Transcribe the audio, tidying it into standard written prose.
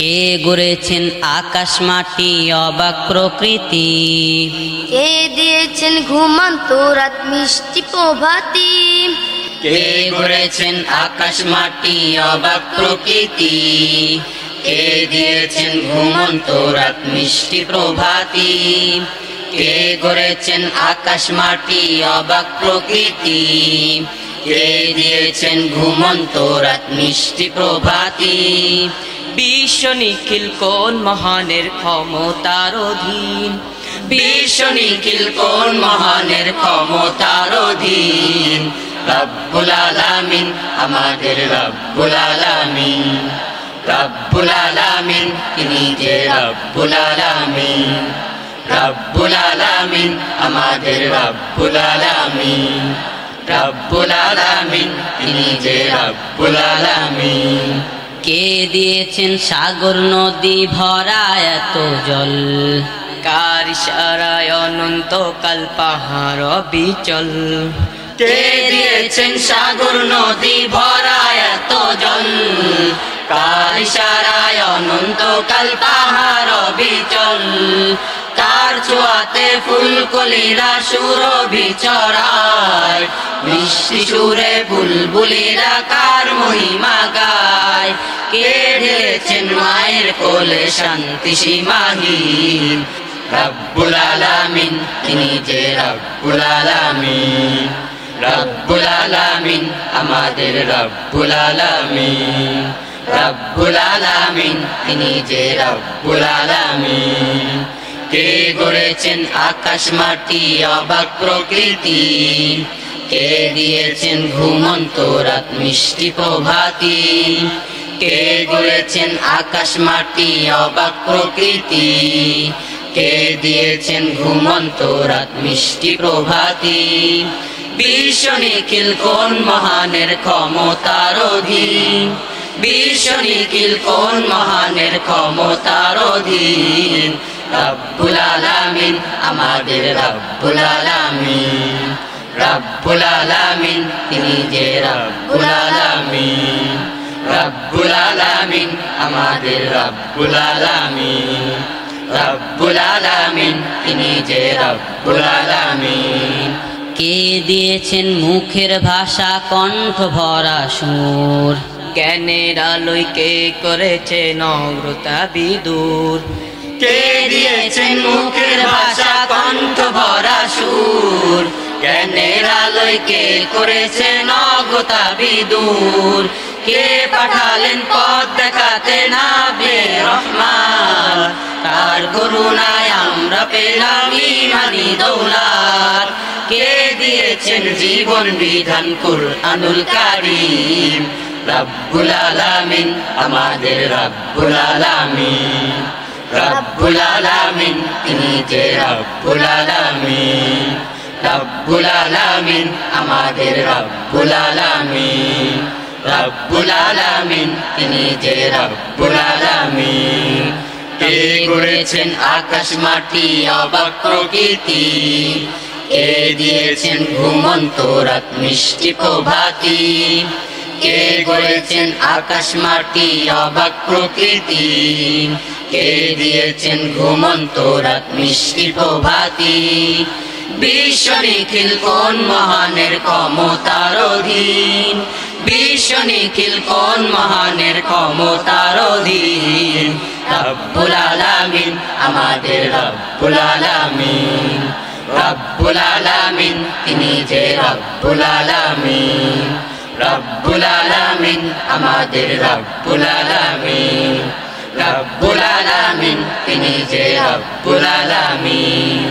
কে গড়েছেন আকাশ মাটি অবাক প্রকৃতি, কে দিয়েছেন ঘুমন্ত রাত মিষ্টি প্রভাতি, কে গড়েছেন আকাশ মাটি অবাক প্রকৃতি, কে দিয়েছেন ঘুমন্ত রাত মিষ্টি প্রভাতি, কে গড়েছেন আকাশ মাটি অবাক প্রকৃতি, কে দিয়েছেন ঘুমন্ত রাত মিষ্টি প্রভাতি। বিশ্ব নিখিল কোন মহানের ক্ষমতার অধীন, বিশ্ব নিখিল কোন মহানের ক্ষমতার অধীন, রব্বুল আলামিন আমাদের রব্বুল আলামিন, রব্বুল আলামিন তিনি যে রব্বুল আলামিন, রব্বুল আলামিন আমাদের রব্বুল আলামিন, রব্বুল আলামিন তিনি যে রব্বুল আলামিন। কে দিয়েছেন সাগর নদী ভরা এত জল, কার ইশারায় অনন্তকাল পাহাড় বিচল, কে দিয়েছেন সাগর নদী ভরা এত জল, কার ইশারায় অনন্তকাল পাহাড় বিচল, কার ছোঁয়াতে ফুলকলিরা সুরভি ছড়ায়, মিষ্টি সুরে বুলবুলিরা কার মহিমা গায়, কে ঢেলেছেন মায়ের কোলে শান্তি সীমাহীন, রব্বুল আলামিন তিনি যে রব্বুল আলামিন, রব্বুল আলামিন আমাদের রব্বুল আলামিন, রব্বুল আলামিন তিনি যে রব্বুল আলামিন। কে গড়েছেন আকাশ মাটি অবাক প্রকৃতি, কে দিয়েছেন ঘুমন্ত রাত মিষ্টি প্রভাতি, কে গড়েছেন আকাশ মাটি অবাক প্রকৃতি, কে দিয়েছেন ঘুমন্ত রাত মিষ্টি প্রভাতি। বিশ্ব নিখিল কোন মহানের ক্ষমতার অধীন, বিশ্ব নিখিল কোন মহানের ক্ষমতার অধীন, রব্বুল আলামিন আমাদের রব্বুল আলামিন, রব্বুল আলামিন তিনি যে রব্বুল আলামিন, রব্বুল আলামিন আমাদের রব্বুল আলামিন, রব্বুল আলামিন তিনি যে রব্বুল আলামিন। কে দিয়েছেন মুখের ভাষা কণ্ঠ ভরা সুর, জ্ঞানের আলোয় কে করেছেন অগ্রতা বিদূর, কে দিয়েছেন মুখের ভাষা কণ্ঠ ভরা সুর, জ্ঞানের আলোয় কে করেছেন অগ্রতা বিদূর, কে পাঠালেন পথ দেখাতে নাবে রহমান, তার করুণায় আমরা পেলাম ঈমানি দৌলত, কে দিয়েছেন জীবন বিধান কুরআনুল কারীম, রব্বুল আলামিন আমাদের রব্বুল আলামিন, রব্বুল আলামিন তিনি যে রব্বুল আলামিন, রব্বুল আলামিন আমাদের রব্বুল আলামিন, রব্বুল আলামিন তিনি যে রব্বুল আলামিন। কে গড়েছেন আকাশ মাটি অবাক প্রকৃতি, কে দিয়েছেন ঘুমন্ত রাত মিষ্টি প্রভাতি, কে গড়েছেন আকাশ মাটি অবাক প্রকৃতি, কে দিয়েছেন ঘুমন্ত রাত মিষ্টি প্রভাতি। বিশ্ব নিখিল কোন মহানের ক্ষমতার অধীন, বিশ্ব নিখিল কোন মহানের ক্ষমতার অধীন, রব্বুল আলামিন আমাদের রব্বুল আলামিন, রব্বুল আলামিন তিনি যে রব্বুল আলামিন, রব্বুল আলামিন আমাদের রব্বুল আলামিন, রব্বুল আলামিন তিনি যে রব্বুল আলামিন।